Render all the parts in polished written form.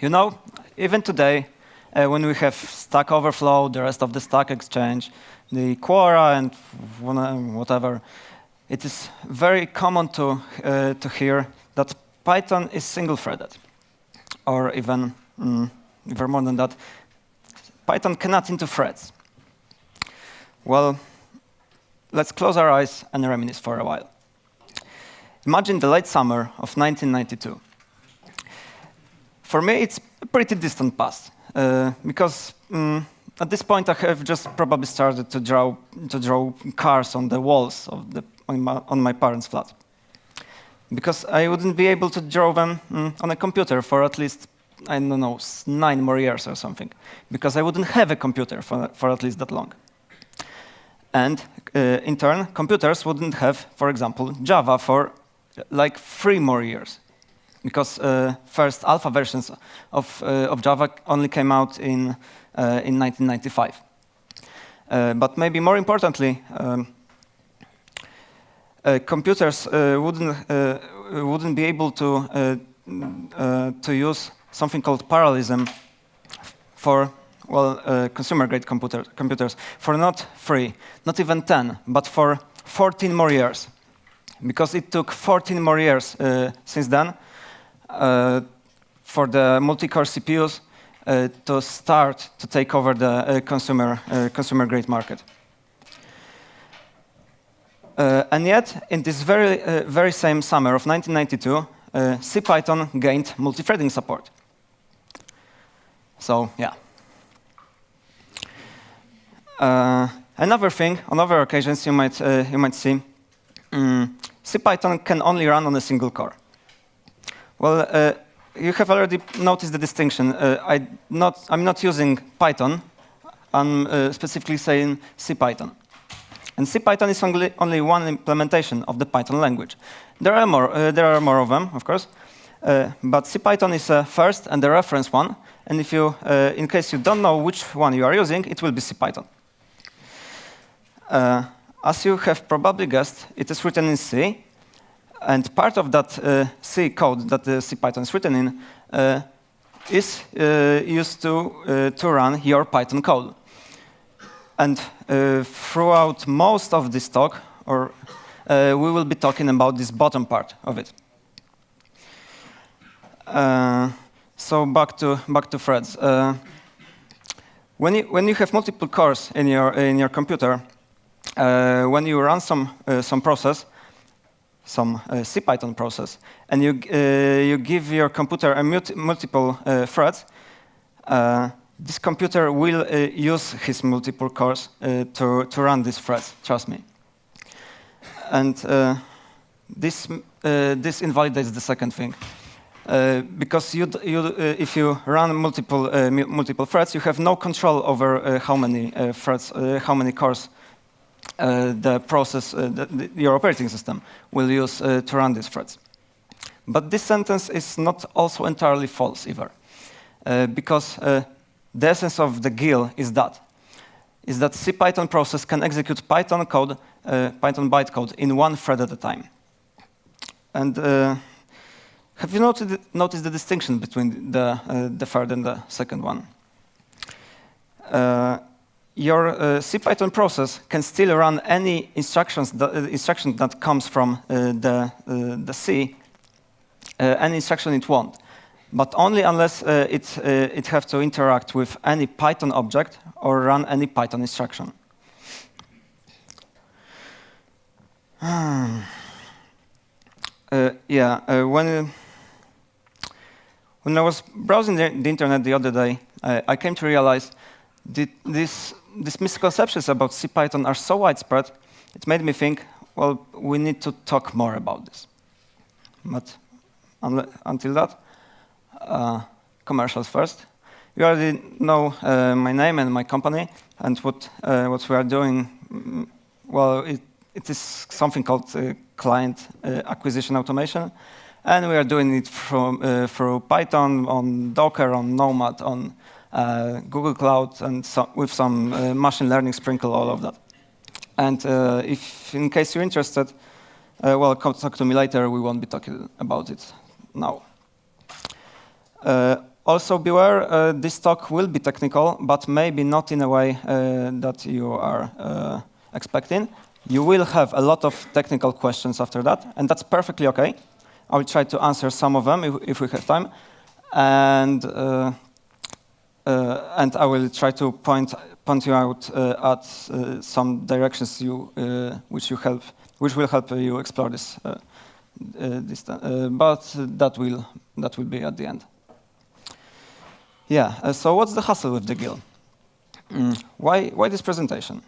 You know, even today, when we have Stack Overflow, the rest of the Stack Exchange, the Quora, and whatever, it is very common to hear that Python is single-threaded, or even more than that, Python cannot into threads. Well, let's close our eyes and reminisce for a while. Imagine the late summer of 1992. For me, it's a pretty distant past, because at this point I have just probably started to draw cars on the walls of on my parents' flat, because I wouldn't be able to draw them on a computer for at least, I don't know, 9 more years or something, because I wouldn't have a computer for at least that long. And in turn, computers wouldn't have, for example, Java for like 3 more years, because first alpha versions of Java only came out in 1995. But maybe more importantly, computers wouldn't be able to use something called parallelism for consumer-grade computers for not 3, not even 10, but for 14 more years, because it took 14 more years since then for the multi-core CPUs to start to take over the consumer-grade market. And yet, in this very same summer of 1992, CPython gained multi-threading support. So, yeah. Another thing, on other occasions you might see, CPython can only run on a single core. Well, you have already noticed the distinction. I'm not using Python. I'm specifically saying CPython. And CPython is only one implementation of the Python language. There are more of them, of course. But CPython is a first and the reference one. And if you, in case you don't know which one you are using, it will be CPython. As you have probably guessed, it is written in C. And part of that C code that the CPython is written in is used to run your Python code. And throughout most of this talk, we will be talking about this bottom part of it. So back to threads. When you have multiple cores in your computer, when you run some process, some CPython process, and you give your computer multiple threads, this computer will use his multiple cores to run these threads. Trust me. And this invalidates the second thing, because if you run multiple threads, you have no control over how many threads, how many cores the process, your operating system, will use to run these threads. But this sentence is not also entirely false either, because the essence of the GIL is that CPython process can execute Python code, Python bytecode in one thread at a time. And have you noticed the distinction between the third and the second one? Your CPython process can still run any instruction that comes from the C, any instruction it wants, but only unless it has to interact with any Python object or run any Python instruction. When I was browsing the internet the other day, I came to realize that these misconceptions about CPython are so widespread, it made me think, well, we need to talk more about this. But until that, commercials first. You already know my name and my company, and what we are doing. Well, it is something called client acquisition automation, and we are doing it through Python, on Docker, on Nomad, on Google Cloud, and with some machine learning sprinkle, all of that. And if, in case you're interested, well, talk to me later. We won't be talking about it now. Also beware, this talk will be technical, but maybe not in a way that you are expecting. You will have a lot of technical questions after that, and that's perfectly okay. I will try to answer some of them if we have time, and I will try to point you out at some directions which will help you explore this. But that will be at the end. Yeah. So what's the hassle with the GIL? Why this presentation?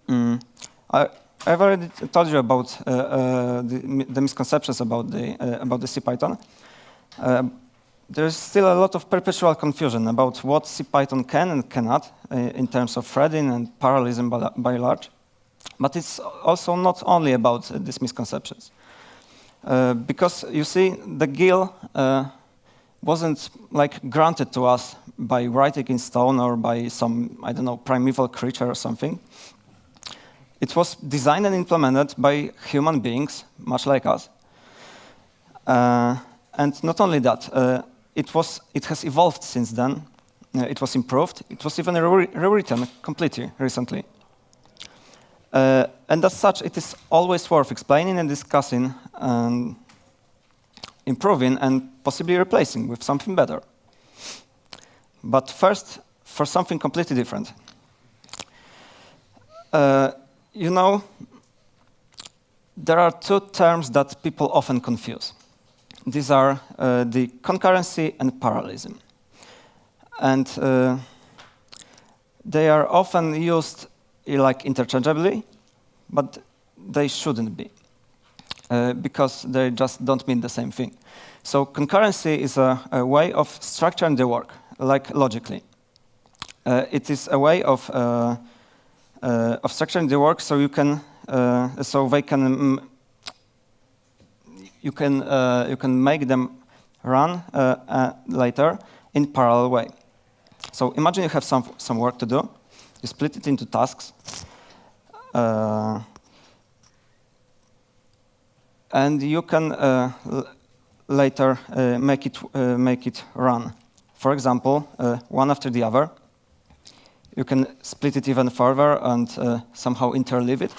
I've already told you about the misconceptions about the CPython. There's still a lot of perpetual confusion about what CPython can and cannot in terms of threading and parallelism by large. But it's also not only about these misconceptions. Because you see, the GIL wasn't like granted to us by writing in stone or by some, I don't know, primeval creature or something. It was designed and implemented by human beings, much like us. And not only that, it has evolved since then. It was improved. It was even rewritten completely recently. And as such, it is always worth explaining and discussing, and improving, and possibly replacing with something better. But first, for something completely different. You know, there are two terms that people often confuse. These are the concurrency and parallelism. And they are often used like interchangeably, but they shouldn't be, because they just don't mean the same thing. So concurrency is a way of structuring the work, like logically. It is a way of structuring the work so you can make them run later in parallel way. So imagine you have some work to do. You split it into tasks, and you can later make it run. For example, one after the other. You can split it even further and somehow interleave it,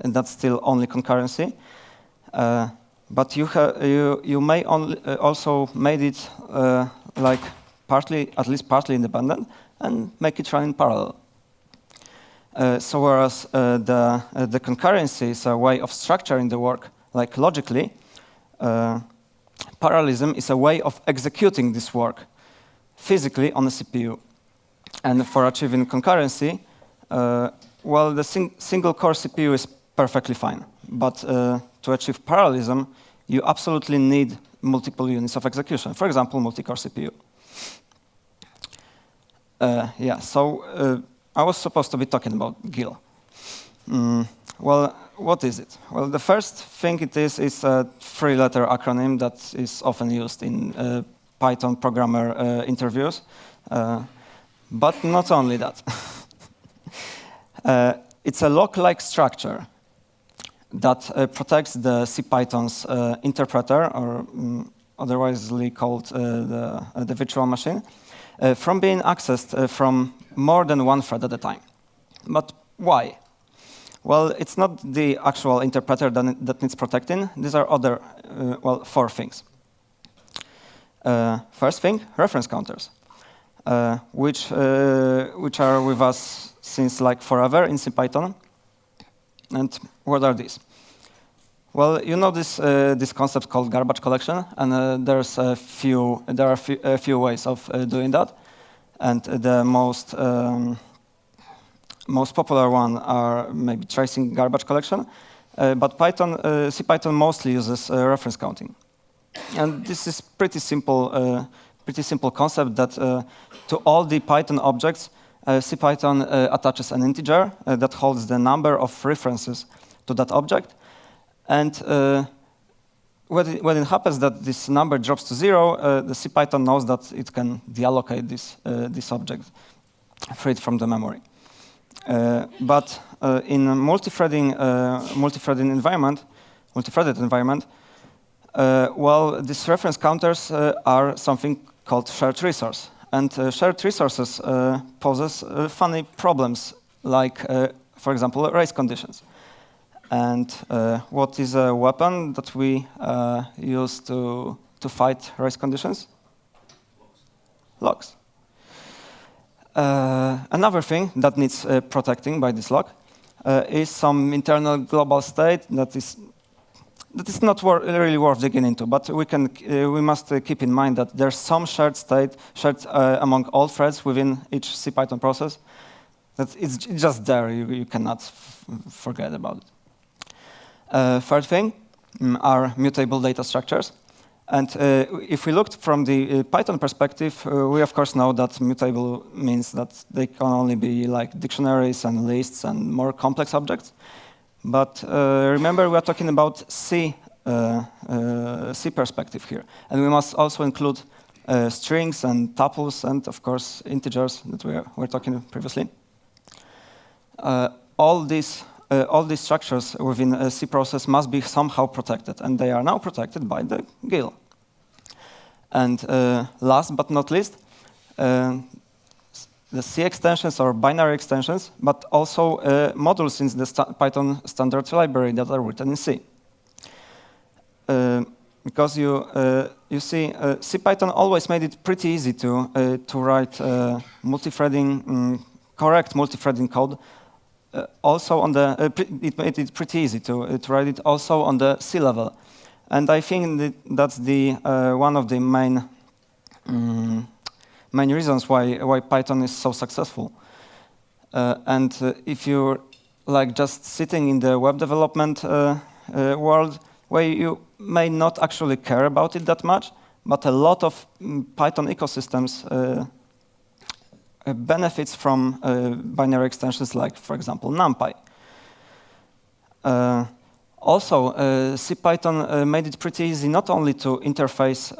and that's still only concurrency. But you may also made it like at least partly independent, and make it run in parallel. So whereas the concurrency is a way of structuring the work like logically, parallelism is a way of executing this work physically on a CPU. And for achieving concurrency, well, the single core CPU is perfectly fine. But to achieve parallelism, you absolutely need multiple units of execution. For example, multi-core CPU. Yeah, so I was supposed to be talking about GIL. Well, what is it? Well, the first thing it is a three-letter acronym that is often used in Python programmer interviews. But not only that. It's a lock-like structure that protects the CPython's interpreter, or otherwise called the virtual machine, from being accessed from more than one thread at a time. But why? Well, it's not the actual interpreter that needs protecting. These are other, well, four things. First thing, reference counters, which are with us since like forever in CPython. And what are these? Well, you know this concept called garbage collection, and there are a few ways of doing that, and the most popular one are maybe tracing garbage collection, but CPython mostly uses reference counting, and this is pretty simple concept that to all the Python objects, CPython attaches an integer that holds the number of references to that object. And when it happens that this number drops to 0, the CPython knows that it can deallocate this object, free it from the memory. But in a multi-threaded environment, well, these reference counters are something called shared resource. And shared resources poses funny problems, like, for example, race conditions. And what is a weapon that we use to fight race conditions? Logs. Another thing that needs protecting by this log is some internal global state that is not really worth digging into, but we must keep in mind that there's some shared state shared among all threads within each CPython process. That it's just there. You cannot forget about it. Third thing are mutable data structures. And if we looked from the Python perspective, we of course know that mutable means that they can only be like dictionaries and lists and more complex objects. But remember, we are talking about C perspective here. And we must also include strings and tuples and, of course, integers that we were talking previously. All these structures within a C process must be somehow protected, and they are now protected by the GIL. And last but not least, the C extensions or binary extensions, but also modules in the Python standard library that are written in C. Because you see, CPython always made it pretty easy to write multi-threading, correct multi-threading code. Also on the, it made it pretty easy to write it also on the C level. And I think that's the one of the main reasons why Python is so successful. And if you're like just sitting in the web development world, where you may not actually care about it that much, but a lot of Python ecosystems benefits from binary extensions like, for example, NumPy. Also, CPython made it pretty easy not only to interface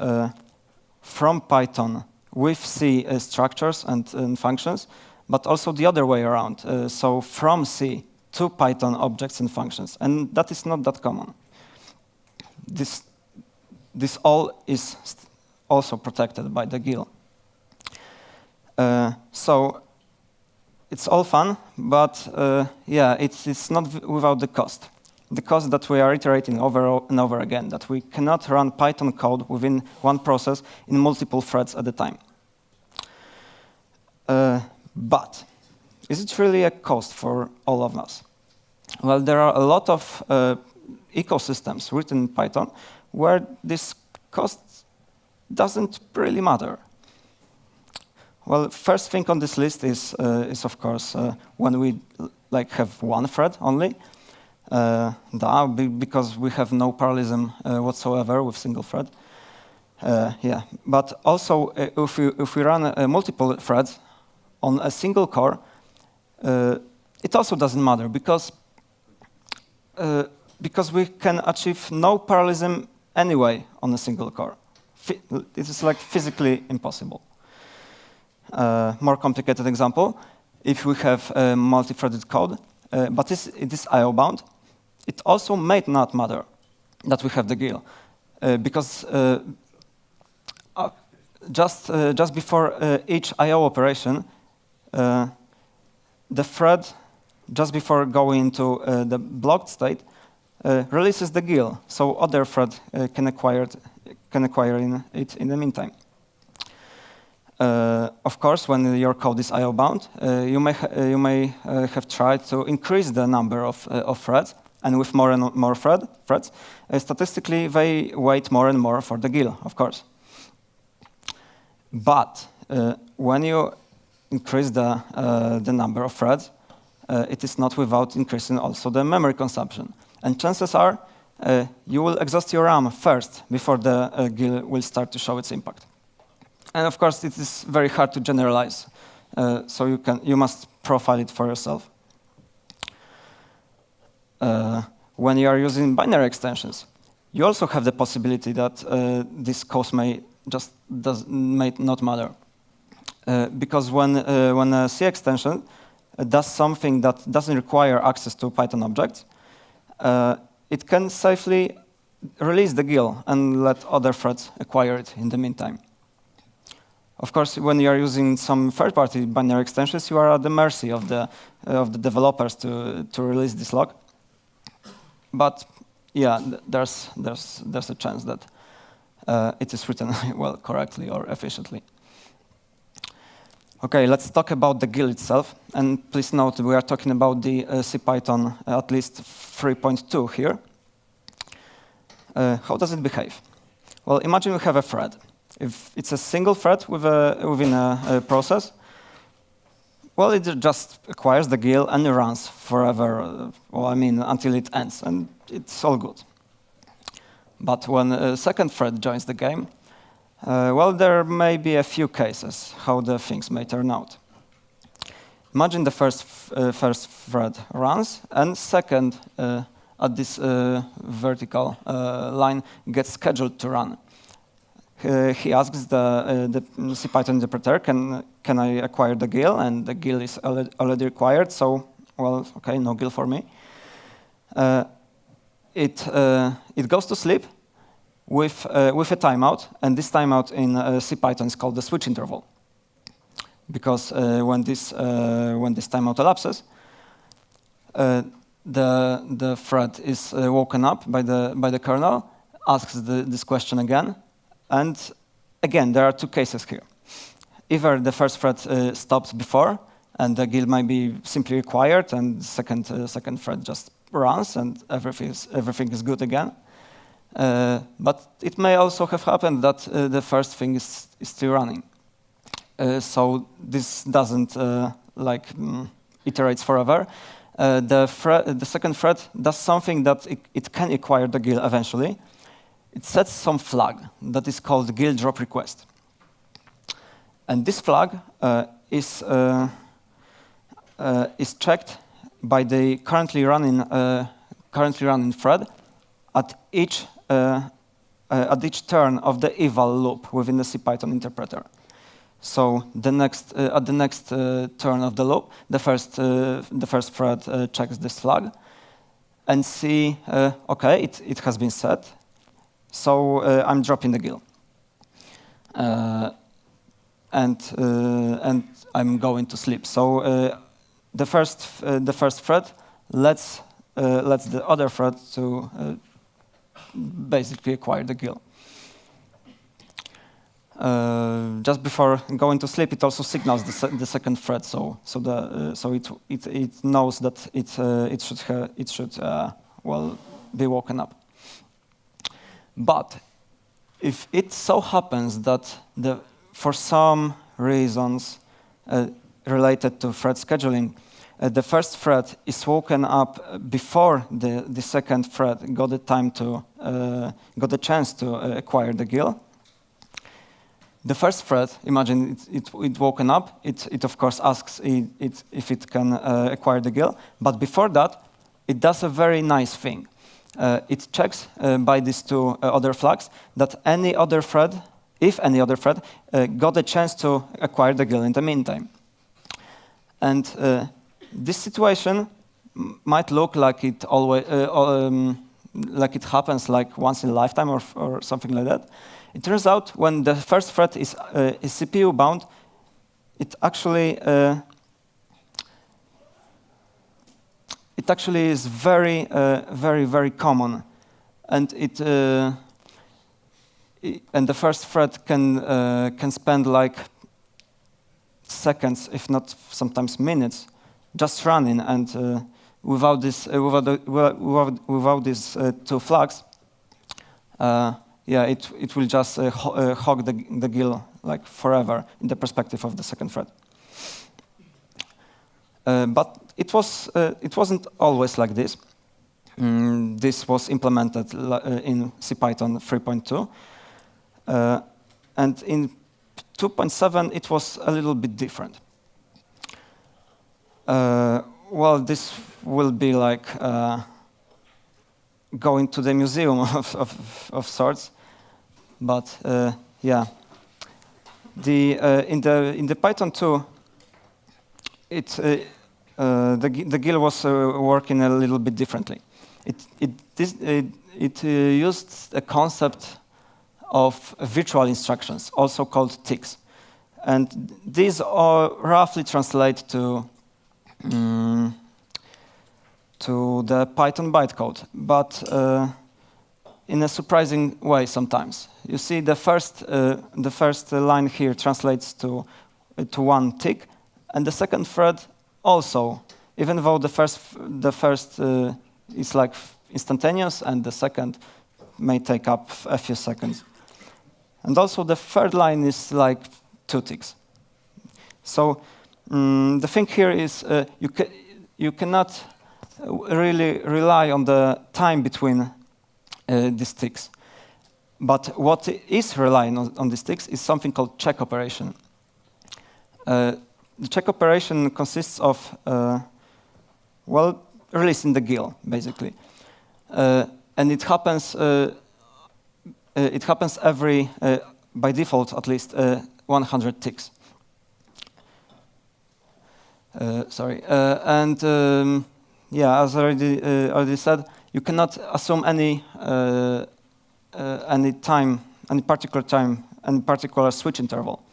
from Python with C structures and functions, but also the other way around. So from C to Python objects and functions. And that is not that common. This all is also protected by the GIL. So it's all fun, but yeah, it's not without the cost. The cost that we are iterating over and over again, that we cannot run Python code within one process in multiple threads at a time. But is it really a cost for all of us? Well, there are a lot of ecosystems written in Python where this cost doesn't really matter. Well, first thing on this list is of course when we like have one thread only, because we have no parallelism whatsoever with single thread. Yeah, but also if we run multiple threads on a single core, it also doesn't matter because we can achieve no parallelism anyway on a single core. It is like physically impossible. More complicated example, if we have multi-threaded code, but it is I/O bound, it also may not matter that we have the GIL, because just before each I/O operation, the thread, just before going into the blocked state, releases the GIL, so other thread can acquire it in the meantime. Of course, when your code is I/O bound, you may have tried to increase the number of threads, and with more and more threads, statistically they wait more and more for the GIL, of course. But when you increase the number of threads, it is not without increasing also the memory consumption. And chances are you will exhaust your RAM first before the GIL will start to show its impact. And of course, it is very hard to generalize, so you must profile it for yourself. When you are using binary extensions, you also have the possibility that this cost may not matter, because when a C extension does something that doesn't require access to Python objects, it can safely release the GIL and let other threads acquire it in the meantime. Of course, when you are using some third-party binary extensions, you are at the mercy of the developers to release this log. But yeah, there's a chance that it is written well, correctly or efficiently. Okay, let's talk about the GIL itself. And please note we are talking about the CPython at least 3.2 here. How does it behave? Well, imagine we have a thread. If it's a single thread within a process, well, it just acquires the GIL and it runs forever, well, I mean, until it ends, and it's all good. But when a second thread joins the game, well, there may be a few cases how the things may turn out. Imagine the first thread runs, and second at this vertical line gets scheduled to run. He asks the CPython interpreter, can I acquire the GIL? And the GIL is already acquired, so, well, okay, no GIL for me. It goes to sleep with a timeout, and this timeout in CPython is called the switch interval. Because when this timeout elapses, the thread is woken up by the kernel, asks this question again, and again there are two cases here. Either the first thread stops before, and the GIL might be simply acquired, and the second thread just runs, and everything is good again. But it may also have happened that the first thing is still running. So this doesn't iterates forever. The second thread does something that it can acquire the GIL eventually. It sets some flag that is called GIL drop request. And this flag is checked by the currently running thread at each turn of the eval loop within the CPython interpreter. So at the next turn of the loop, the first thread checks this flag and see, okay, it has been set. So I'm dropping the GIL, and I'm going to sleep. So the first thread lets the other thread to basically acquire the GIL. Just before going to sleep, it also signals the second thread, so it knows that it should well be woken up. But if it so happens that for some reasons related to thread scheduling, the first thread is woken up before the second thread got the chance to acquire the GIL. The first thread, imagine it woken up. It of course asks if it can acquire the GIL, but before that, it does a very nice thing. It checks by these two other flags that if any other thread got a chance to acquire the GIL in the meantime. And this situation might look like it always like it happens like once in a lifetime or something like that. It turns out when the first thread is CPU bound, it actually is very, very common, and the first thread can spend like seconds, if not sometimes minutes, just running, and without these two flags, it will just hog the GIL like forever in the perspective of the second thread. But it wasn't always like this. This was implemented in CPython 3.2, and in 2.7 it was a little bit different. Well, this will be like going to the museum of sorts, but yeah. In the Python 2, the GIL was working a little bit differently. It used a concept of virtual instructions, also called ticks. And these all roughly translate to the Python bytecode, but in a surprising way sometimes. You see, the first line here translates to 1 tick, and the second thread also, even though the first is like instantaneous, and the second may take up a few seconds. And also the third line is like 2 ticks. So the thing here is you cannot really rely on the time between these ticks. But what is relying on these ticks is something called check operation. The check operation consists of, well, releasing the GIL, basically. And it happens every, by default at least, 100 ticks. Yeah, as already said, you cannot assume any particular switch interval.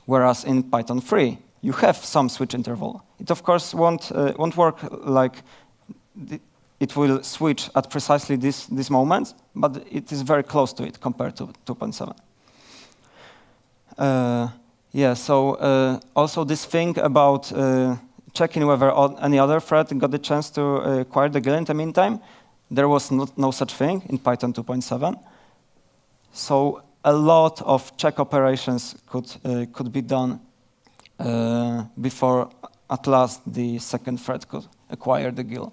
Whereas in Python 3, you have some switch interval. It of course won't work like it will switch at precisely this moment, but it is very close to it compared to 2.7. Yeah, so also this thing about checking whether any other thread got the chance to acquire the GIL in the meantime, there was no such thing in Python 2.7. So a lot of check operations could be done before at last the second thread could acquire the GIL.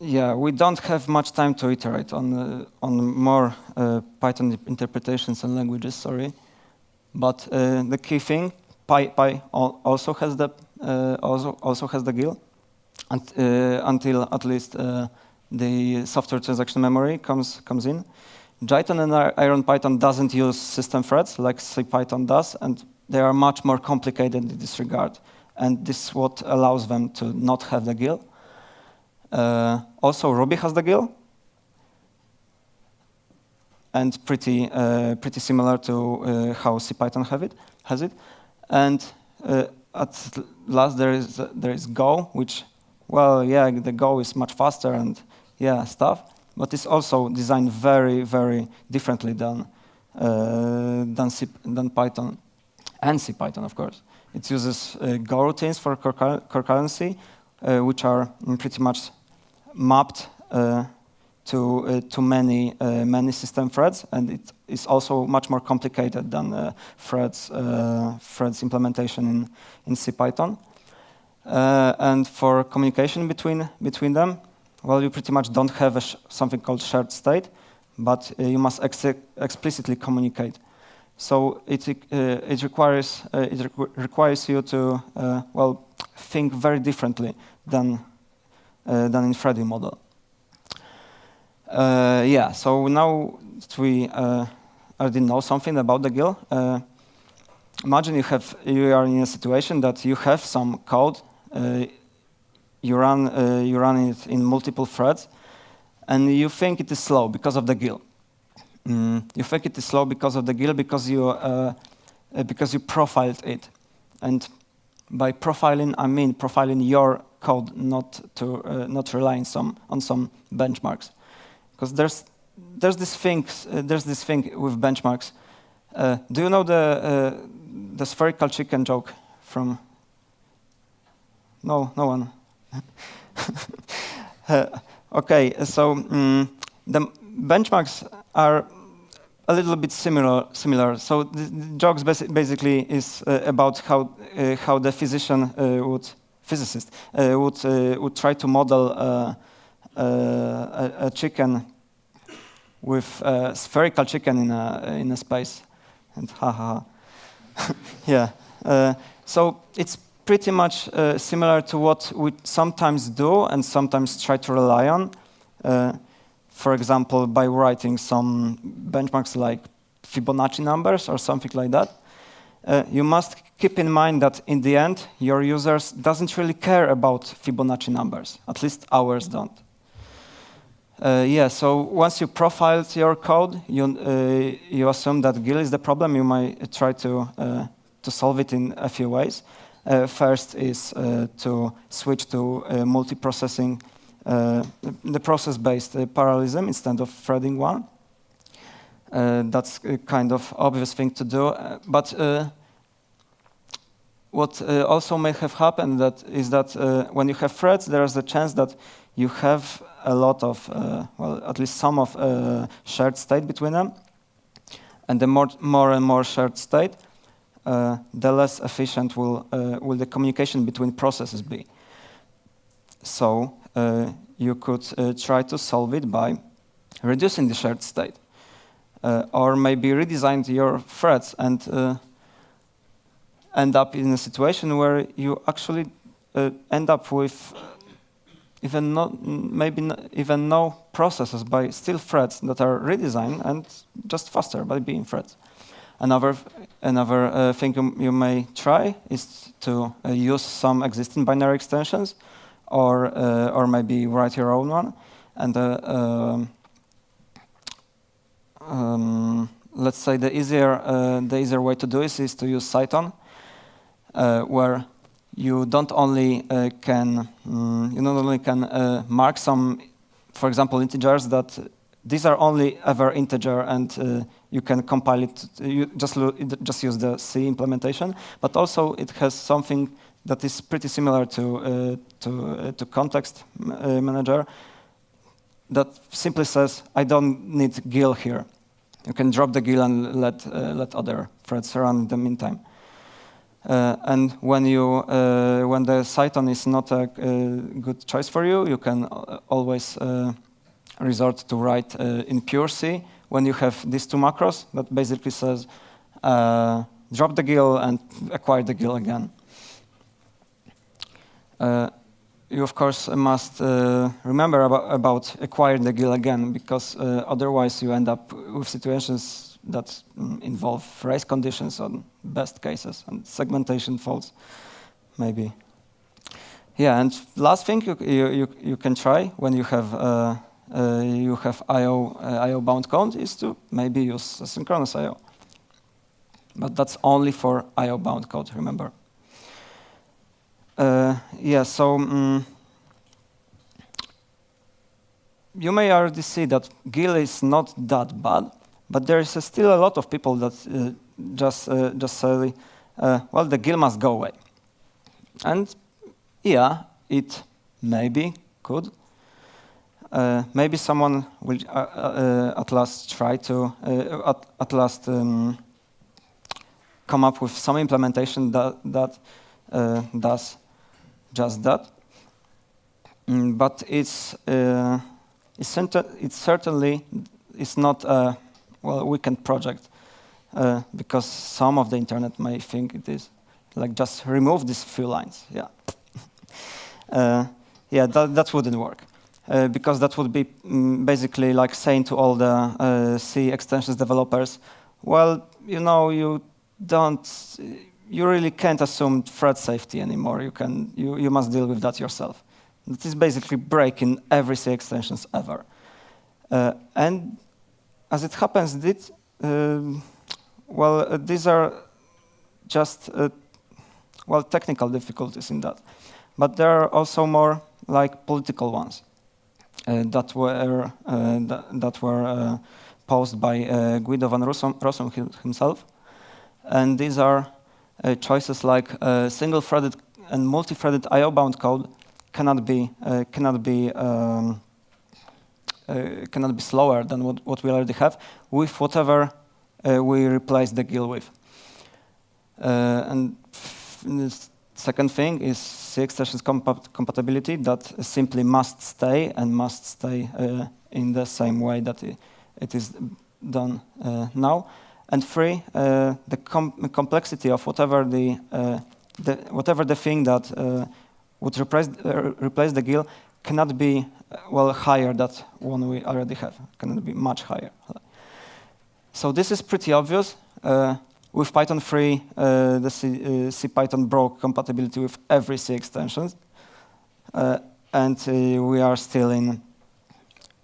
Yeah, we don't have much time to iterate on more Python interpretations and languages, sorry. But the key thing, Py also has the GIL, until at least the software transaction memory comes in. Jython and IronPython doesn't use system threads like CPython does, and they are much more complicated in this regard. And this is what allows them to not have the GIL. Also, Ruby has the GIL, and pretty similar to how CPython has it. And at last there is Go, which, well, yeah, the Go is much faster and yeah, stuff, but it's also designed very, very differently than Python and CPython, of course. It uses Go routines for concurrency, which are pretty much mapped to many system threads, and it is also much more complicated than threads implementation in CPython. And for communication between them, well, you pretty much don't have something called shared state, but you must explicitly communicate. So it requires you to well, think very differently than in Freddy model. Yeah, so now that we already know something about the GIL, imagine you are in a situation that you have some code, you run it in multiple threads, and you think it is slow because of the GIL. You think it is slow because of the GIL because you profiled it, and by profiling I mean profiling your code, not relying on some benchmarks. Because there's this thing with benchmarks. Do you know the spherical chicken joke from? No one. Okay, so the benchmarks are a little bit similar. So the jokes basically is about how the physicist would try to model a chicken with a spherical chicken in a space, and yeah. So it's pretty much similar to what we sometimes do and sometimes try to rely on. For example, by writing some benchmarks like Fibonacci numbers or something like that. You must keep in mind that in the end, your users doesn't really care about Fibonacci numbers. At least ours don't. Yeah, so once you profiled your code, you assume that GIL is the problem. You might try to solve it in a few ways. First is to switch to multiprocessing, the process-based parallelism instead of threading one. That's a kind of obvious thing to do. But what also may have happened is that when you have threads, there is a chance that you have a lot of, well, at least some of shared state between them. And the more and more shared state, the less efficient will the communication between processes be. So you could try to solve it by reducing the shared state. Or maybe redesign your threads and end up in a situation where you actually end up with even no processes, by still threads that are redesigned and just faster by being threads. Another thing you may try is to use some existing binary extensions, or maybe write your own one. And let's say the easier way to do this is to use CPython, where you not only can mark some, for example, integers that these are only ever integer, and you can compile it. You just use the C implementation, but also it has something that is pretty similar to context manager, that simply says, I don't need GIL here. You can drop the GIL and let other threads run in the meantime. And when the CPython is not a good choice for you, you can always resort to write in pure C when you have these two macros that basically says drop the GIL and acquire the GIL again. You of course must remember about acquiring the GIL again, because otherwise you end up with situations that involve race conditions on best cases and segmentation faults, maybe. Yeah, and last thing you can try when you have IO bound code is to maybe use asynchronous IO, but that's only for IO bound code, remember. Yeah, so you may already see that GIL is not that bad, but there is still a lot of people that just say, well, the GIL must go away. And yeah, it maybe could. Maybe someone will at last try to come up with some implementation that does just that. But it certainly is not a weekend project, because some of the internet may think it is. Like, just remove these few lines. Yeah, yeah, that wouldn't work, because that would be basically like saying to all the C extensions developers, well, you really can't assume thread safety anymore. You must deal with that yourself. That is basically breaking every C extensions ever. And as it happens, these are just technical difficulties in that, but there are also more like political ones that were posed by Guido van Rossum himself, and these are choices like single-threaded and multi-threaded IO-bound code cannot be slower than what we already have with whatever we replace the GIL with. And the second thing is C extensions compatibility, that simply must stay in the same way that it is done now. And three, the complexity of whatever the thing that would replace the GIL cannot be higher than one we already have. Cannot be much higher. So this is pretty obvious. With Python 3, the CPython broke compatibility with every C extension, and we are still in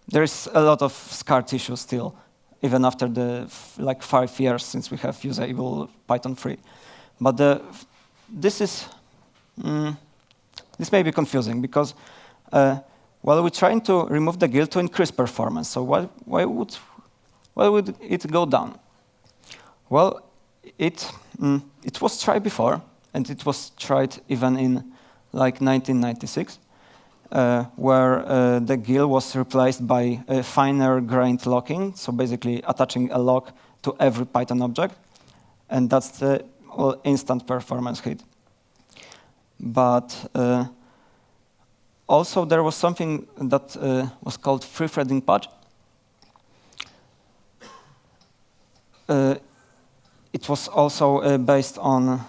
there is a lot of scar tissue still, even after the like 5 years since we have usable Python 3. But this may be confusing because well, we're trying to remove the GIL to increase performance. So why would it go down? Well, it was tried before, and it was tried even in like 1996, where the GIL was replaced by finer-grained locking, so basically attaching a lock to every Python object, and that's the instant performance hit. But also there was something that was called free-threading patch. It was also based on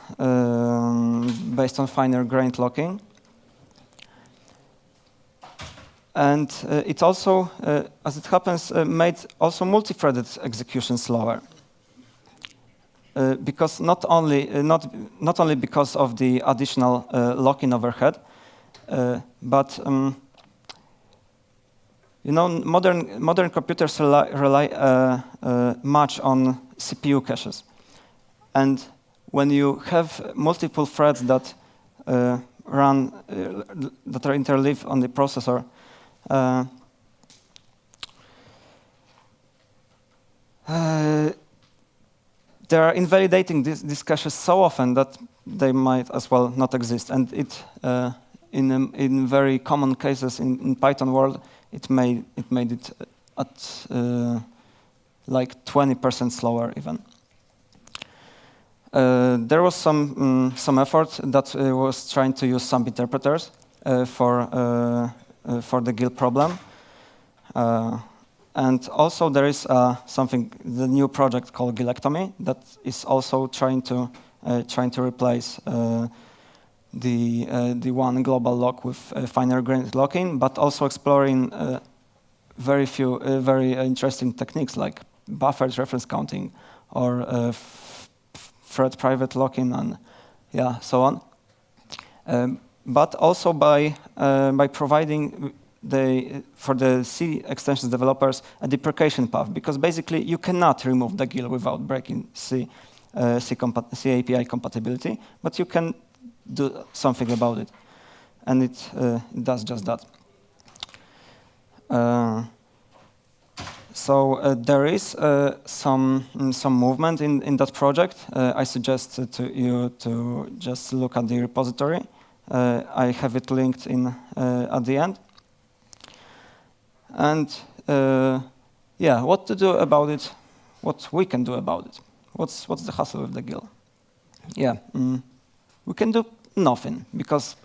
finer-grained locking, and it also, as it happens, made also multi-threaded execution slower. Because not only because of the additional locking overhead, but you know, modern computers rely much on CPU caches, and when you have multiple threads that run that are interleaved on the processor, they are invalidating these caches so often that they might as well not exist. And it, in very common cases in Python world, it made it at like 20% slower even. There was some effort that was trying to use some interpreters for the GIL problem. And also there is the new project called GILectomy that is also trying to replace the one global lock with finer-grained locking, but also exploring very interesting techniques like buffered reference counting or thread private locking and so on. But also by providing for the C extensions developers a deprecation path, because basically you cannot remove the GIL without breaking C API compatibility, but you can do something about it, and it does just that. So there is some movement in that project. I suggest to you to just look at the repository. I have it linked in at the end. And what to do about it? What we can do about it? What's the hassle with the GIL? We can do nothing, because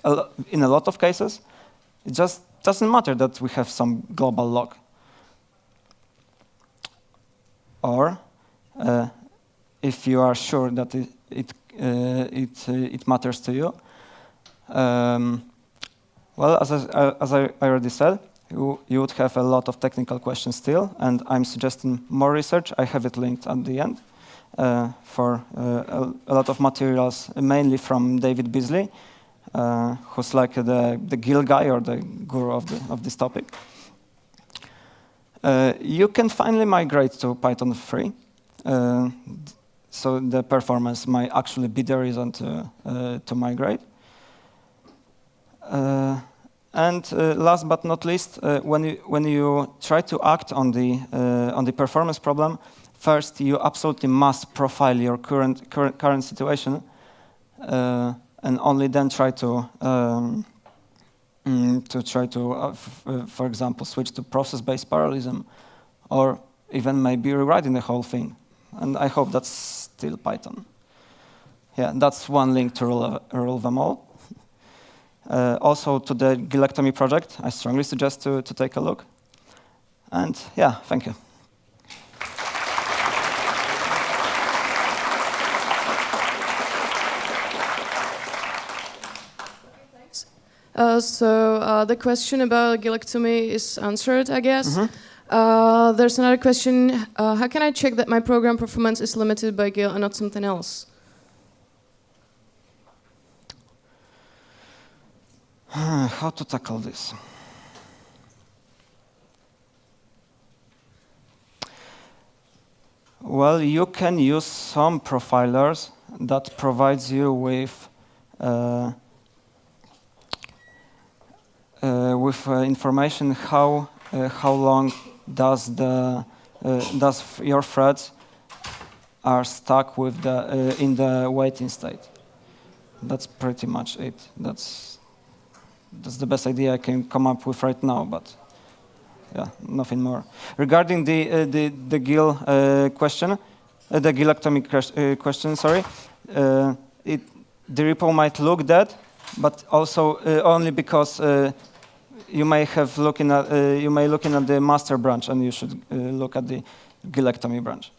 in a lot of cases, it just doesn't matter that we have some global lock. Or if you are sure that it matters to you, well, as I already said, you would have a lot of technical questions still, and I'm suggesting more research. I have it linked at the end for a lot of materials, mainly from David Beasley, who's like the GIL guy or the guru of this topic. You can finally migrate to Python 3, so the performance might actually be the reason to migrate. And last but not least, when you try to act on the performance problem, first you absolutely must profile your current situation, and only then try to for example, switch to process-based parallelism, or even maybe rewriting the whole thing. And I hope that's still Python. That's one link to rule them all. Also to the GILectomy project, I strongly suggest to take a look. And thank you. So the question about GILectomy is answered, I guess. Mm-hmm. There's another question. How can I check that my program performance is limited by GIL and not something else? How to tackle this? Well, you can use some profilers that provides you with information how long does your threads are stuck with in the waiting state. That's pretty much it. That's the best idea I can come up with right now, but yeah, nothing more. Regarding the GIL question, the GILectomy question, sorry, the repo might look dead, but also only because you may look in at the master branch, and you should look at the GILectomy branch.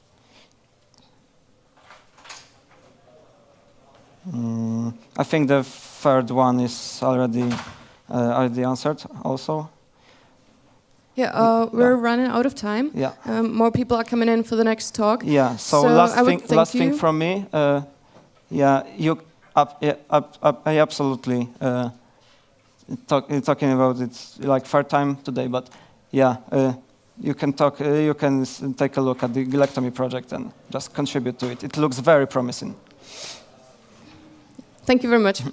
I think the third one is already answered also. Yeah, we're running out of time. Yeah. More people are coming in for the next talk. Yeah. So last thing from me. Yeah, I absolutely talking about it like third time today, but yeah, you can take a look at the GILectomy project and just contribute to it. It looks very promising. Thank you very much.